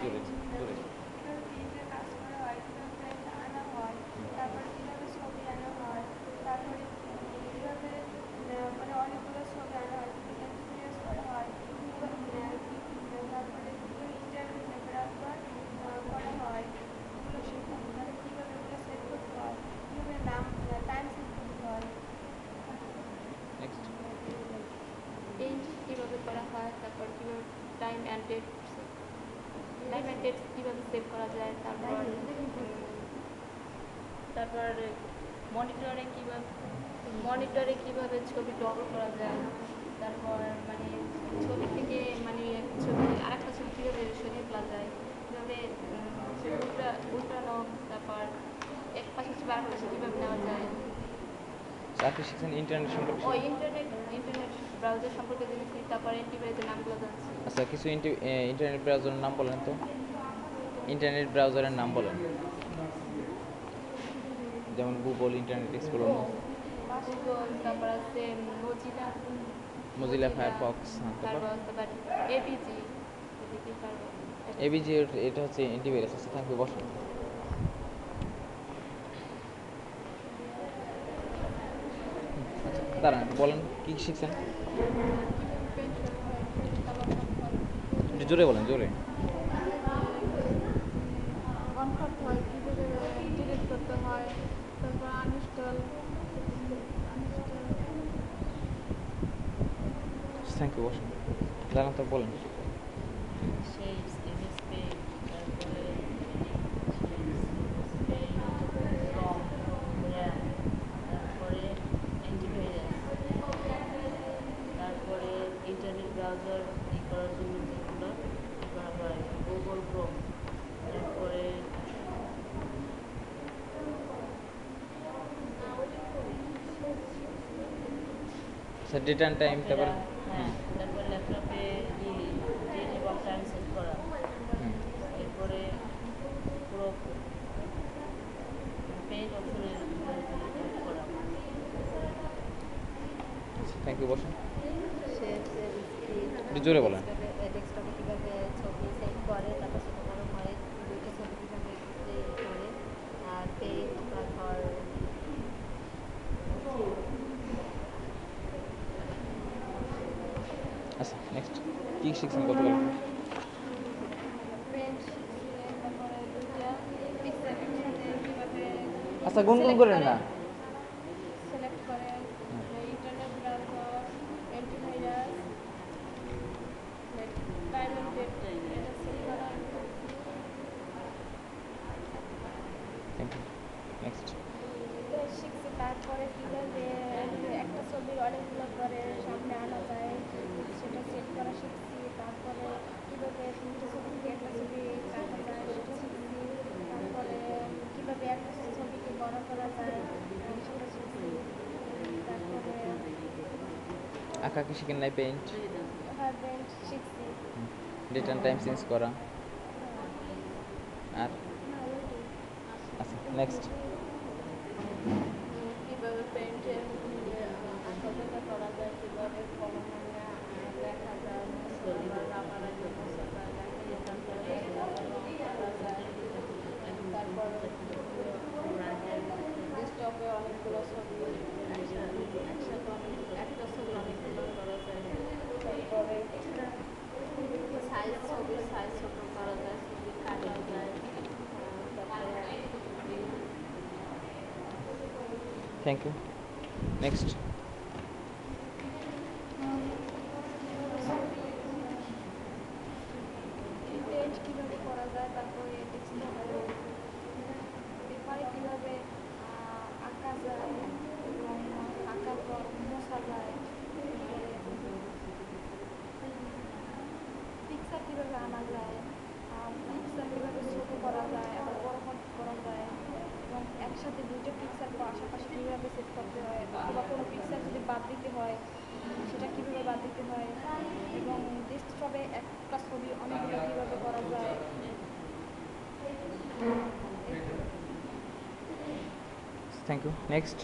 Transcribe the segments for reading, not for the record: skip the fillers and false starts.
জোরে জোরে। কিভাবে প্রিন্টের কাজ করা হয়, কিভাবে প্রিন্ট আনা হয়, তারপরে কিভাবে ছবি আনা হয়, তারপরে কিভাবে মানে অনেকগুলো ছবি আনা হয়, কিভাবে ইন্টারফেস করা হয়, তারপরে কিভাবে ইন্টারনেট ব্রাউজার করা হয়, এগুলো শেখা। তারপরে কিভাবে এগুলো সেট করতে হয়, কিভাবে নাম টাইম সেট করতে হয়। নেক্সট। পেইন্ট কীভাবে করা হয়, তারপর কীভাবে টাইম অ্যান্ড ডেট কীভাবে সেভ করা যায়, তারপর মনিটরে কীভাবে ছবি টগল করা যায়, তারপর মানে ছবি থেকে মানে ছবি আরেকটা ছবি কীভাবে সরিয়ে ফেলা যায়, কীভাবে উল্টানো, তারপর এক পাশে ছবি আরেক পাশে কীভাবে নেওয়া যায়। আপনি শিখছেন ইন্টারনেট সম্পর্কে? ইন্টারনেট ব্রাউজার সম্পর্কে জেনেছি, তারপর অ্যান্টিভাইরাসের নামগুলো জানছি। আচ্ছা, কিছু ইন্টারনেট ব্রাউজারের নাম বলেন তো। ইন্টারনেট ব্রাউজারের নাম বলেন, যেমন গুগল, ইন্টারনেট এক্সপ্লোরার, গুগল, তারপর আছে মজিলা ফায়ারফক্স। তারপর এবিজি। এবিজি এটা হচ্ছে অ্যান্টিভাইরাস। আচ্ছা, থ্যাংক ইউ, বসুন। আচ্ছা দাঁড়ান, একটু বলেন কী কী শিখছেন। একটু জোরে বলেন, জোরে। অন করতে হয়, কীভাবে ডিলিট করতে হয়, তারপর আনইনস্টল। থ্যাংক ইউ, বসুন। দাঁড়ান তো, বলেন। শেপস, ইমেজ পেইন্ট, তারপরে রম, র্যাম, তারপরে অ্যান্টিভাইরাস, তারপরে ইন্টারনেট ব্রাউজার করার জন্য যেগুলো করা হয়, গুগল ক্রোম, তারপরে আচ্ছা, ডেটা অ্যান্ড টাইম, তারপর হ্যাঁ, তারপরে ল্যাপটপে ডেট এবং টাইম সেট করা, এরপরে পুরো পেইন্ট অপশনের করা। থ্যাংক ইউ, বসুন। একটু একটু জোরে বলেন। ডেস্কটপে কীভাবে ছবি সেভ করে, তারপর ছোটো বড়ো হয়, দুইটা ছবি কীভাবে করে, আর পেইন্ট, তারপর আচ্ছা, নেক্সট। কী শিখছেন গতকাল? পেন্ট শিখছি, তারপরে দুইটা পিকচার একসাথে কীভাবে আচ্ছা, গুনগুন করেন না। সিলেক্ট করে, internet browser, antivirus, time and date এটা সেট করা। Thank you, next. শিখছি। তারপরে কীভাবে একটা ছবির অনেকগুলো করে সামনে আনা যায় সেটা সেট করা শিখছি। তারপরে কীভাবে তিনটে ছবি থেকে একটা ছবি কাটা যায় সেটা শিখছি। তারপরে কীভাবে একটা ছবিকে বড় করা যায় সেটা শিখছি। তারপরে আঁকা কি শিখেন নাই? পেইন্ট, হ্যাঁ, পেন্ট শিখছি। ডেট অ্যান্ড টাইম চেঞ্জ করা, আর আচ্ছা, নেক্সট। কীভাবে পেইন্টে আঁকাটা করা যায়, কীভাবে কলম লেখা যায়, রাবারের জন্য তারপর ডেস্কটপে অনেকগুলো ছবি একসাথে একটা ছবি অনেকগুলো করা যায়। তারপরে ছবির সাইজ ছোট করা যায়, ছবি কাটা যায়। তারপরে থ্যাংক ইউ, নেক্সট। পেন্ট কীভাবে করা যায়, তারপরে পেপারে কীভাবে আঁকা যায় এবং আঁকার পর মোছা যায়। পিকচার কীভাবে আনা যায়, পিকচার কীভাবে ছোটো করা যায়, আবার বড় করা যায়, এবং একসাথে দুটো পিকচার পাশাপাশি কীভাবে সেট করতে হয়, অথবা কোনো পিকচার যদি বাদ দিতে হয় সেটা কীভাবে বাদ দিতে হয়, এবং ডেস্কটপে একটা ছবি অনেকগুলো কীভাবে করা যায়। Thank you, next.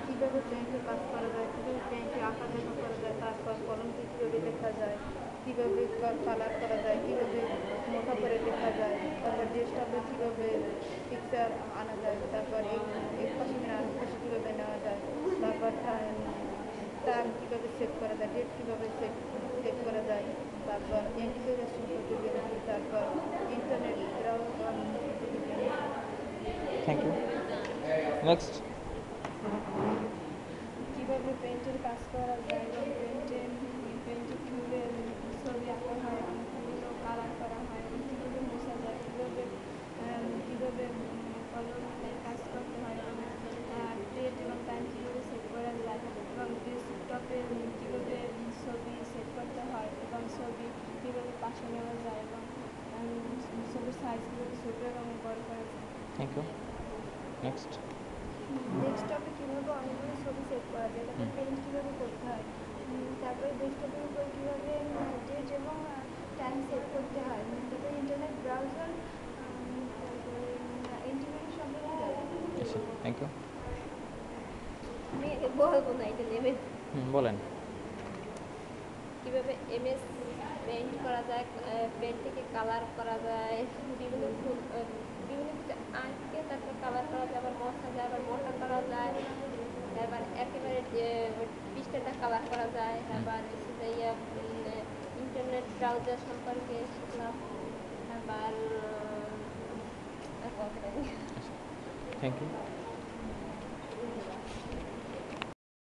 কীভাবে পেন্টে কাজ করা যায়, কীভাবে পেন্টে আঁকা দেখা করা যায়, তারপর কলমকে কীভাবে লেখা যায়, কীভাবে কালার করা যায়, কীভাবে মোটা করে লেখা যায়, তারপর ডেস্কটপে কীভাবে পিকচার আনা যায়, তারপর এক পাশে থেকে আরেক পাশে কীভাবে নেওয়া যায়, তারপর টাইম কীভাবে সেট করা যায়, ডেট কীভাবে সেট করা যায়, তারপর ইন্টিগ্রেশন করতে জেনেছি, তারপর ইন্টারনেট থ্যাংক ইউ। নেক্সট। কীভাবে পেন্টের কাজ করা যায় এবং পেন্টে কীভাবে ছবি আঁকা হয় এবং কীভাবে কালার করা হয় এবং কীভাবে মোছা যায়, কীভাবে কলমের কাজ করতে হয় এবং ডেট এবং টাইম কীভাবে সেট করা যায় এবং ডেস্কটপে কীভাবে ছবি সেট করতে হয় এবং ছবি কীভাবে পাশে নেওয়া যায় এবং ছবির সাইজ কীভাবে ছোটো এবং বড় করা যায়। Thank you. নেক্সট। ডেস্কটপে কীভাবে অনেকগুলো ছবি সেভ করা যায়, তারপরে পেন্ট কীভাবে করতে হয়, তারপরে ডেস্কটপের উপর কীভাবে ডেট এবং টাইম সেভ করতে হয়, তারপরে ইন্টারনেট ব্রাউজার, তারপরে ইন্টারনেট সম্পর্কে জানি। Thank you. আমি বলবো না, এটা নেবে। বলেন। কীভাবে এমএস পেইন্ট করা যায়, পেন্ট থেকে কালার করা যায়, বিভিন্ন কিছু আঁকে তারপর কালার করা যায়, আবার মশা যায়, আবার মোটা করা যায়, আবার একেবারে পৃষ্ঠাটা কালার করা যায়, আবার সেটা ইন্টারনেট ব্রাউজার সম্পর্কে শিখলাম, আবার থ্যাংক ইউ।